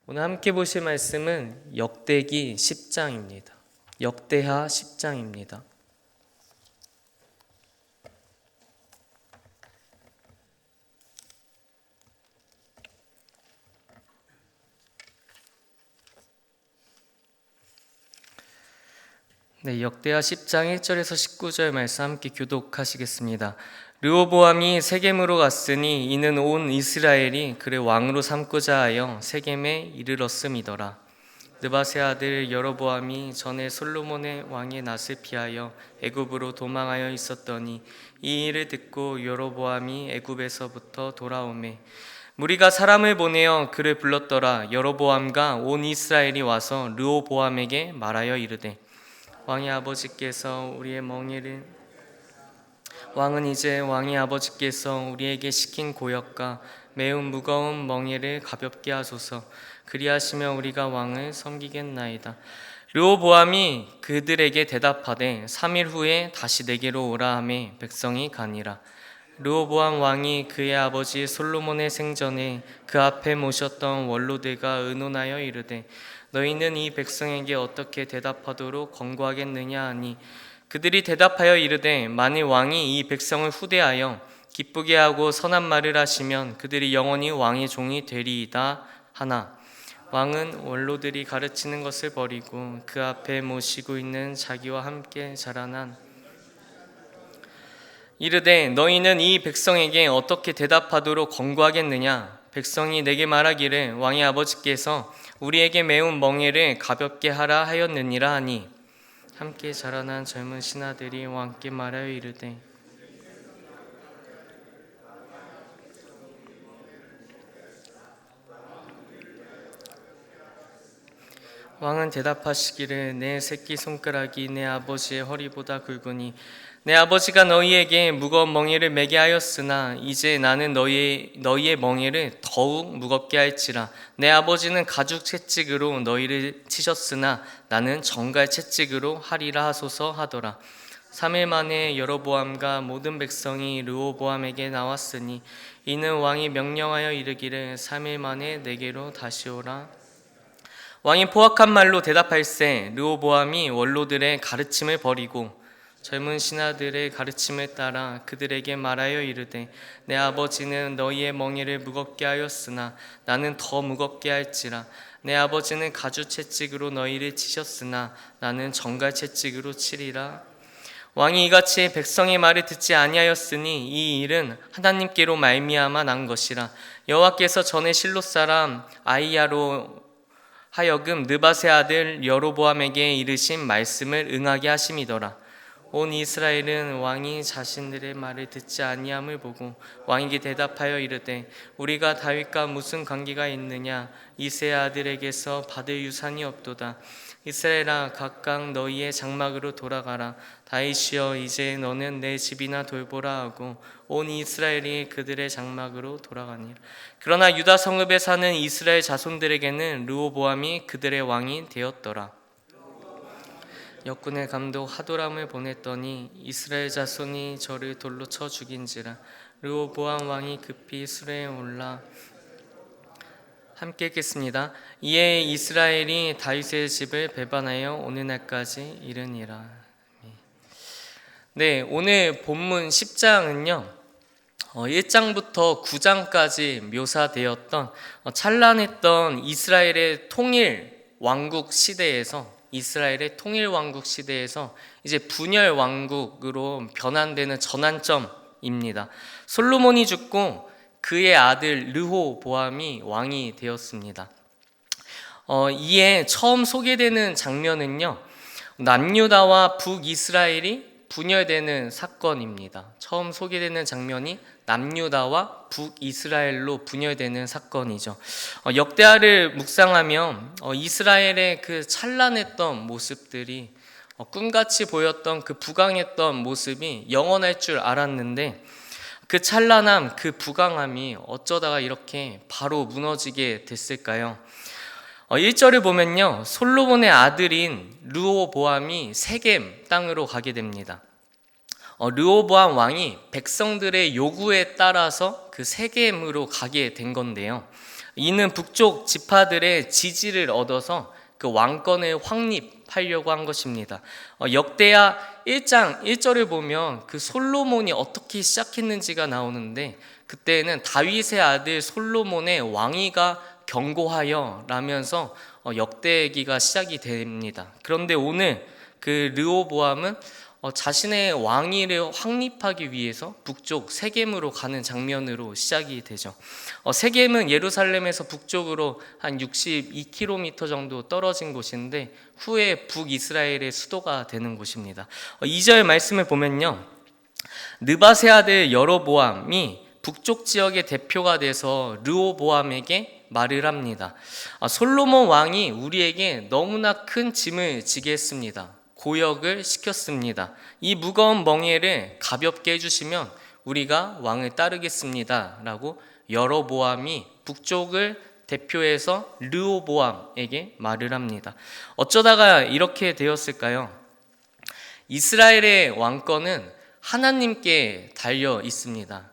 오늘 함께 보실 말씀은 역대기 10장입니다. 역대하 10장입니다. 역대하 10장 1절에서 19절 말씀 함께 교독하시겠습니다. 르호보암이 세겜으로 갔으니 이는 온 이스라엘이 그를 왕으로 삼고자 하여 세겜에 이르렀음이더라. 느밧의 아들 여로보암이 전에 솔로몬의 왕의 낯을 피하여 애굽으로 도망하여 있었더니 이 일을 듣고 여로보암이 애굽에서부터 돌아오매 무리가 사람을 보내어 그를 불렀더라. 여로보암과 온 이스라엘이 와서 르호보암에게 말하여 이르되 왕의 아버지께서 우리의 멍에를 왕은 이제 왕의 아버지께서 우리에게 시킨 고역과 매우 무거운 멍에를 가볍게 하소서. 그리하시면 우리가 왕을 섬기겠나이다. 르호보암이 그들에게 대답하되 3일 후에 다시 내게로 오라 하매 백성이 가니라. 르호보암 왕이 그의 아버지 솔로몬의 생전에 그 앞에 모셨던 원로들과 의논하여 이르되 너희는 이 백성에게 어떻게 대답하도록 권고하겠느냐 하니 그들이 대답하여 이르되 만일 왕이 이 백성을 후대하여 기쁘게 하고 선한 말을 하시면 그들이 영원히 왕의 종이 되리이다 하나 왕은 원로들이 가르치는 것을 버리고 그 앞에 모시고 있는 자기와 함께 자라난 이르되 너희는 이 백성에게 어떻게 대답하도록 권고하겠느냐. 백성이 내게 말하기를 왕의 아버지께서 우리에게 매운 멍에를 가볍게 하라 하였느니라 하니 함께 자라난 젊은 신하들이 왕께 말하여 이르되 왕은 대답하시기를 내 새끼손가락이 내 아버지의 허리보다 굵으니 내 아버지가 너희에게 무거운 멍에를 매게 하였으나 이제 나는 너희의 멍에를 더욱 무겁게 할지라. 내 아버지는 가죽 채찍으로 너희를 치셨으나 나는 정갈 채찍으로 하리라 하소서 하더라. 3일 만에 여로보암과 모든 백성이 르호보암에게 나왔으니 이는 왕이 명령하여 이르기를 3일 만에 내게로 다시 오라. 왕이 포악한 말로 대답할세 르호보암이 원로들의 가르침을 버리고 젊은 신하들의 가르침을 따라 그들에게 말하여 이르되 내 아버지는 너희의 멍에를 무겁게 하였으나 나는 더 무겁게 할지라. 내 아버지는 가죽 채찍으로 너희를 치셨으나 나는 정갈 채찍으로 치리라. 왕이 이같이 백성의 말을 듣지 아니하였으니 이 일은 하나님께로 말미암아 난 것이라. 여호와께서 전에 실로 사람 아히야로 하여금 느밧의 아들 여로보암에게 이르신 말씀을 응하게 하심이더라. 온 이스라엘은 왕이 자신들의 말을 듣지 아니함을 보고 왕에게 대답하여 이르되 우리가 다윗과 무슨 관계가 있느냐. 이새의 아들에게서 받을 유산이 없도다. 이스라엘아 각각 너희의 장막으로 돌아가라. 다윗이여 이제 너는 내 집이나 돌보라 하고 온 이스라엘이 그들의 장막으로 돌아가니라. 그러나 유다 성읍에 사는 이스라엘 자손들에게는 르호보암이 그들의 왕이 되었더라. 역군의 감독 하도람을 보냈더니 이스라엘 자손이 저를 돌로 쳐 죽인지라. 르호보암 왕이 급히 수레에 올라 함께 읽겠습니다. 이에 이스라엘이 다윗의 집을 배반하여 오늘날까지 이르니라. 네, 오늘 본문 10장은요 1장부터 9장까지 묘사되었던 찬란했던 이스라엘의 통일 왕국 시대에서 이제 분열 왕국으로 변환되는 전환점입니다. 솔로몬이 죽고 그의 아들 르호보암이 왕이 되었습니다. 이에 처음 소개되는 장면은요 남유다와 북이스라엘이 분열되는 사건입니다. 처음 소개되는 장면이 남유다와 북이스라엘로 분열되는 사건이죠. 역대하를 묵상하면 이스라엘의 그 찬란했던 모습들이 꿈같이 보였던 그 부강했던 모습이 영원할 줄 알았는데 그 찬란함, 그 부강함이 어쩌다가 이렇게 바로 무너지게 됐을까요? 1절을 보면요 솔로몬의 아들인 르호보암이 세겜 땅으로 가게 됩니다. 르호보암 왕이 백성들의 요구에 따라서 그 세겜으로 가게 된 건데요 이는 북쪽 지파들의 지지를 얻어서 그 왕권을 확립하려고 한 것입니다. 역대하 1장 1절을 보면 그 솔로몬이 어떻게 시작했는지가 나오는데, 그때는 다윗의 아들 솔로몬의 왕위가 견고하여 라면서 역대기가 시작이 됩니다. 그런데 오늘 그 르호보암은 자신의 왕위를 확립하기 위해서 북쪽 세겜으로 가는 장면으로 시작이 되죠. 세겜은 예루살렘에서 북쪽으로 한 62km 정도 떨어진 곳인데 후에 북이스라엘의 수도가 되는 곳입니다. 2절 말씀을 보면요, 느밧의 아들 여로보암이 북쪽 지역의 대표가 돼서 르호보암에게 말을 합니다. 솔로몬 왕이 우리에게 너무나 큰 짐을 지게 했습니다. 고역을 시켰습니다. 이 무거운 멍에를 가볍게 해주시면 우리가 왕을 따르겠습니다 라고 여로보암이 북쪽을 대표해서 르호보암에게 말을 합니다. 어쩌다가 이렇게 되었을까요? 이스라엘의 왕권은 하나님께 달려 있습니다.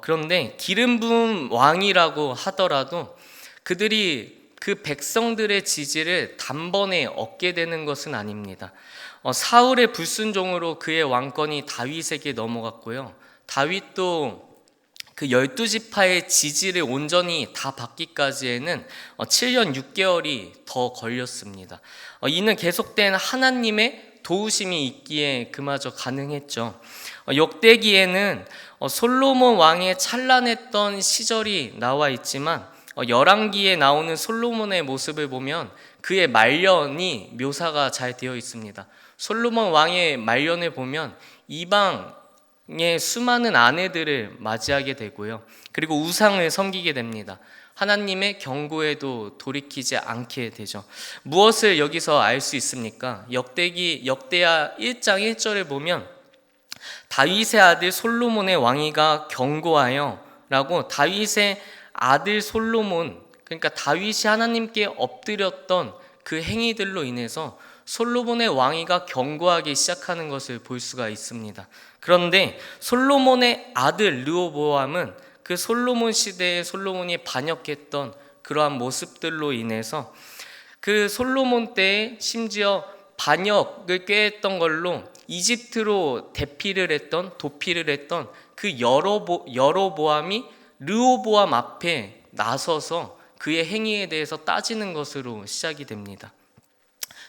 그런데 기름 부은 왕이라고 하더라도 그들이 그 백성들의 지지를 단번에 얻게 되는 것은 아닙니다. 사울의 불순종으로 그의 왕권이 다윗에게 넘어갔고요. 다윗도 그 12지파의 지지를 온전히 다 받기까지에는 7년 6개월이 더 걸렸습니다. 이는 계속된 하나님의 도우심이 있기에 그마저 가능했죠. 역대기에는 솔로몬 왕의 찬란했던 시절이 나와 있지만 열왕기에 나오는 솔로몬의 모습을 보면 그의 말년이 묘사가 잘 되어 있습니다. 솔로몬 왕의 말년을 보면 이방의 수많은 아내들을 맞이하게 되고요. 그리고 우상을 섬기게 됩니다. 하나님의 경고에도 돌이키지 않게 되죠. 무엇을 여기서 알 수 있습니까? 역대하 1장 1절을 보면 다윗의 아들 솔로몬의 왕위가 견고하여 라고, 다윗의 아들 솔로몬, 그러니까 다윗이 하나님께 엎드렸던 그 행위들로 인해서 솔로몬의 왕위가 견고하기 시작하는 것을 볼 수가 있습니다. 그런데 솔로몬의 아들 르호보암은 그 솔로몬 시대에 솔로몬이 반역했던 그러한 모습들로 인해서 그 솔로몬 때에 심지어 반역을 꾀했던 걸로 이집트로 도피를 했던 그 여로보암이 르호보암 앞에 나서서 그의 행위에 대해서 따지는 것으로 시작이 됩니다.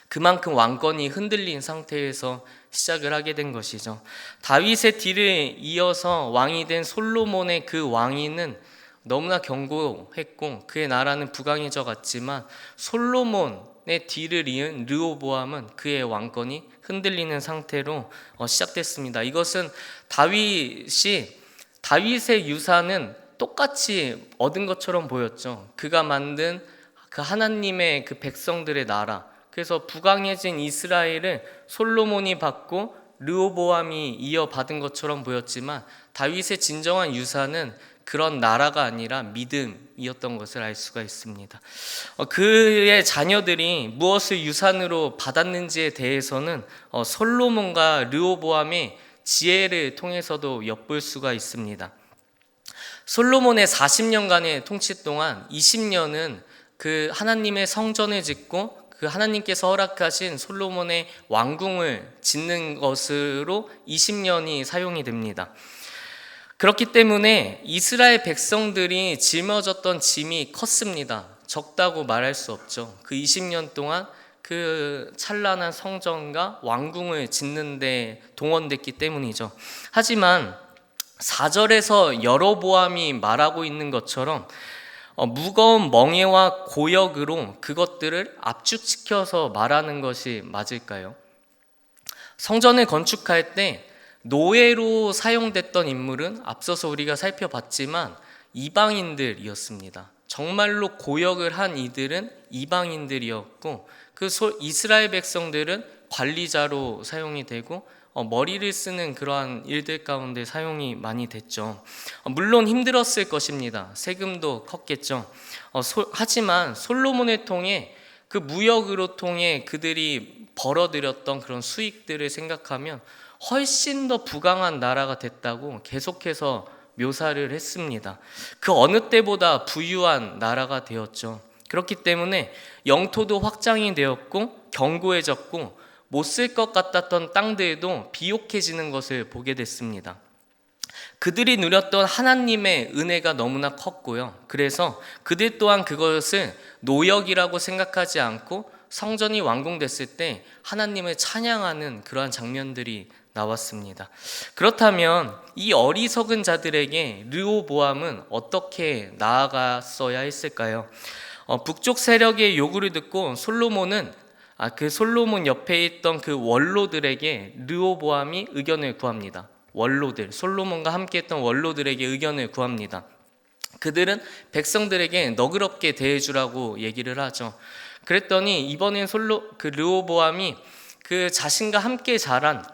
그만큼 왕권이 흔들린 상태에서 시작을 하게 된 것이죠. 다윗의 뒤를 이어서 왕이 된 솔로몬의 그 왕위는 너무나 견고했고 그의 나라는 부강해져 갔지만 솔로몬의 뒤를 이은 르호보암은 그의 왕권이 흔들리는 상태로 시작됐습니다. 이것은 다윗의 유산은 똑같이 얻은 것처럼 보였죠. 그가 만든 그 하나님의 그 백성들의 나라, 그래서 부강해진 이스라엘을 솔로몬이 받고 르호보암이 이어받은 것처럼 보였지만 다윗의 진정한 유산은 그런 나라가 아니라 믿음이었던 것을 알 수가 있습니다. 그의 자녀들이 무엇을 유산으로 받았는지에 대해서는 솔로몬과 르호보암의 지혜를 통해서도 엿볼 수가 있습니다. 솔로몬의 40년간의 통치 동안 20년은 그 하나님의 성전을 짓고 그 하나님께서 허락하신 솔로몬의 왕궁을 짓는 것으로 20년이 사용이 됩니다. 그렇기 때문에 이스라엘 백성들이 짊어졌던 짐이 컸습니다. 적다고 말할 수 없죠. 그 20년 동안 그 찬란한 성전과 왕궁을 짓는 데 동원됐기 때문이죠. 하지만 4절에서 여로보암이 말하고 있는 것처럼 무거운 멍에와 고역으로 그것들을 압축시켜서 말하는 것이 맞을까요? 성전을 건축할 때 노예로 사용됐던 인물은 앞서서 우리가 살펴봤지만 이방인들이었습니다. 정말로 고역을 한 이들은 이방인들이었고 그 이스라엘 백성들은 관리자로 사용이 되고 머리를 쓰는 그러한 일들 가운데 사용이 많이 됐죠. 물론 힘들었을 것입니다. 세금도 컸겠죠. 하지만 솔로몬을 통해 그 무역으로 통해 그들이 벌어들였던 그런 수익들을 생각하면 훨씬 더 부강한 나라가 됐다고 계속해서 묘사를 했습니다. 그 어느 때보다 부유한 나라가 되었죠. 그렇기 때문에 영토도 확장이 되었고 견고해졌고 못 쓸 것 같았던 땅들도 비옥해지는 것을 보게 됐습니다. 그들이 누렸던 하나님의 은혜가 너무나 컸고요. 그래서 그들 또한 그것을 노역이라고 생각하지 않고 성전이 완공됐을 때 하나님을 찬양하는 그러한 장면들이 나왔습니다. 그렇다면 이 어리석은 자들에게 르호보암은 어떻게 나아갔어야 했을까요? 북쪽 세력의 요구를 듣고 솔로몬은 그 솔로몬 옆에 있던 그 원로들에게 르호보암이 의견을 구합니다. 원로들, 솔로몬과 함께했던 원로들에게 의견을 구합니다. 그들은 백성들에게 너그럽게 대해주라고 얘기를 하죠. 그랬더니 이번엔 르호보암이 그 자신과 함께 자란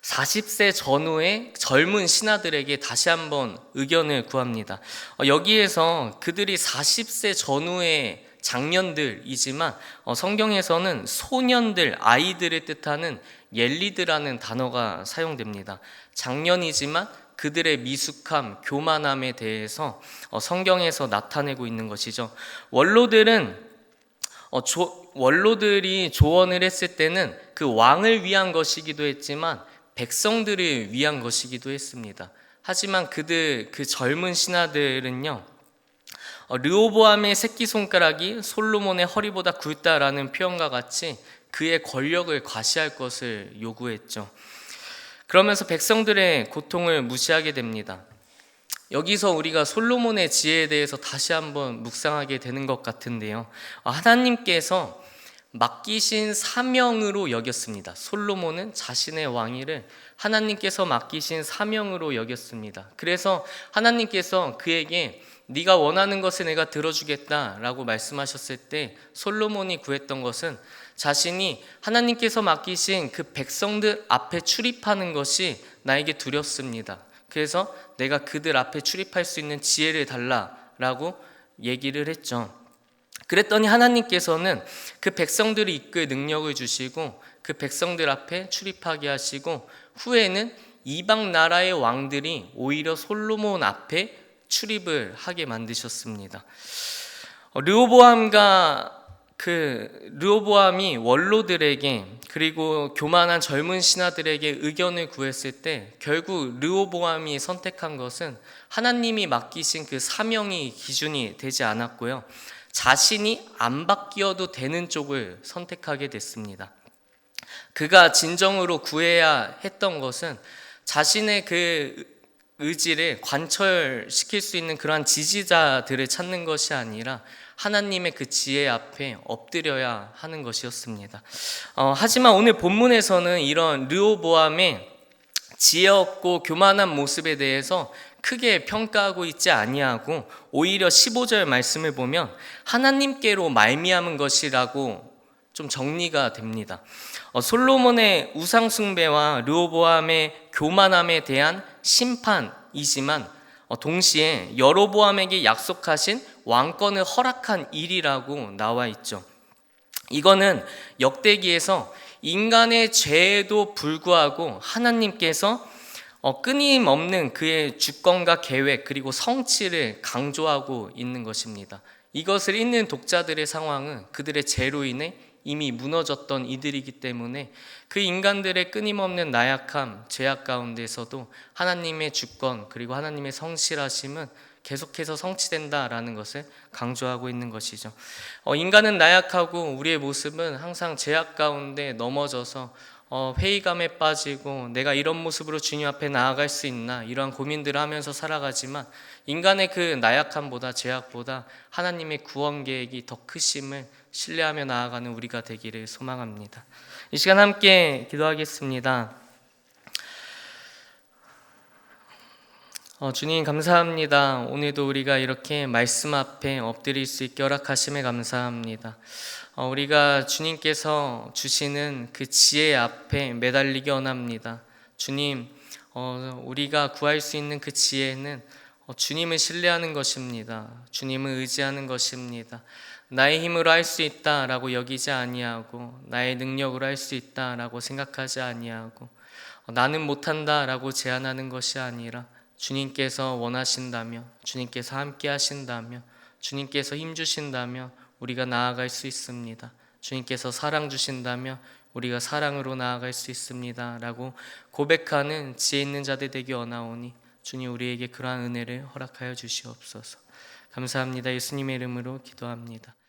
40세 전후의 젊은 신하들에게 다시 한번 의견을 구합니다. 여기에서 그들이 40세 전후의 장년들이지만 성경에서는 소년들, 아이들을 뜻하는 옐리드라는 단어가 사용됩니다. 장년이지만 그들의 미숙함, 교만함에 대해서 성경에서 나타내고 있는 것이죠. 원로들이 조언을 했을 때는 그 왕을 위한 것이기도 했지만 백성들을 위한 것이기도 했습니다. 하지만 그 젊은 신하들은요, 르호보암의 새끼손가락이 솔로몬의 허리보다 굵다라는 표현과 같이 그의 권력을 과시할 것을 요구했죠. 그러면서 백성들의 고통을 무시하게 됩니다. 여기서 우리가 솔로몬의 지혜에 대해서 다시 한번 묵상하게 되는 것 같은데요. 하나님께서 맡기신 사명으로 여겼습니다. 솔로몬은 자신의 왕위를 하나님께서 맡기신 사명으로 여겼습니다. 그래서 하나님께서 그에게 네가 원하는 것을 내가 들어주겠다라고 말씀하셨을 때 솔로몬이 구했던 것은 자신이 하나님께서 맡기신 그 백성들 앞에 출입하는 것이 나에게 두렵습니다. 그래서 내가 그들 앞에 출입할 수 있는 지혜를 달라라고 얘기를 했죠. 그랬더니 하나님께서는 그 백성들을 이끌 능력을 주시고 그 백성들 앞에 출입하게 하시고 후에는 이방 나라의 왕들이 오히려 솔로몬 앞에 출입을 하게 만드셨습니다. 르호보암이 원로들에게 그리고 교만한 젊은 신하들에게 의견을 구했을 때 결국 르호보암이 선택한 것은 하나님이 맡기신 그 사명이 기준이 되지 않았고요. 자신이 안 바뀌어도 되는 쪽을 선택하게 됐습니다. 그가 진정으로 구해야 했던 것은 자신의 그 의지를 관철시킬 수 있는 그러한 지지자들을 찾는 것이 아니라 하나님의 그 지혜 앞에 엎드려야 하는 것이었습니다. 하지만 오늘 본문에서는 이런 르호보암의 지혜 없고 교만한 모습에 대해서 크게 평가하고 있지 아니하고 오히려 15절 말씀을 보면 하나님께로 말미암은 것이라고 좀 정리가 됩니다. 솔로몬의 우상 숭배와 르호보암의 교만함에 대한 심판이지만 동시에 여로보암에게 약속하신 왕권을 허락한 일이라고 나와 있죠. 이거는 역대기에서 인간의 죄에도 불구하고 하나님께서 끊임없는 그의 주권과 계획 그리고 성취를 강조하고 있는 것입니다. 이것을 읽는 독자들의 상황은 그들의 죄로 인해 이미 무너졌던 이들이기 때문에 그 인간들의 끊임없는 나약함, 죄악 가운데서도 하나님의 주권 그리고 하나님의 성실하심은 계속해서 성취된다라는 것을 강조하고 있는 것이죠. 인간은 나약하고 우리의 모습은 항상 죄악 가운데 넘어져서 회의감에 빠지고 내가 이런 모습으로 주님 앞에 나아갈 수 있나 이러한 고민들을 하면서 살아가지만 인간의 그 나약함보다 죄악보다 하나님의 구원 계획이 더 크심을 신뢰하며 나아가는 우리가 되기를 소망합니다. 이 시간 함께 기도하겠습니다. 주님 감사합니다. 오늘도 우리가 이렇게 말씀 앞에 엎드릴 수 있게 허락하심에 감사합니다. 우리가 주님께서 주시는 그 지혜 앞에 매달리기 원합니다. 주님, 우리가 구할 수 있는 그 지혜는 주님을 신뢰하는 것입니다. 주님을 의지하는 것입니다. 나의 힘으로 할 수 있다라고 여기지 아니하고 나의 능력으로 할 수 있다라고 생각하지 아니하고 나는 못한다라고 제안하는 것이 아니라 주님께서 원하신다며, 주님께서 함께 하신다며, 주님께서 힘 주신다며 우리가 나아갈 수 있습니다. 주님께서 사랑 주신다며 우리가 사랑으로 나아갈 수 있습니다 라고 고백하는 지혜 있는 자들 되기 원하오니 주님 우리에게 그러한 은혜를 허락하여 주시옵소서. 감사합니다. 예수님의 이름으로 기도합니다.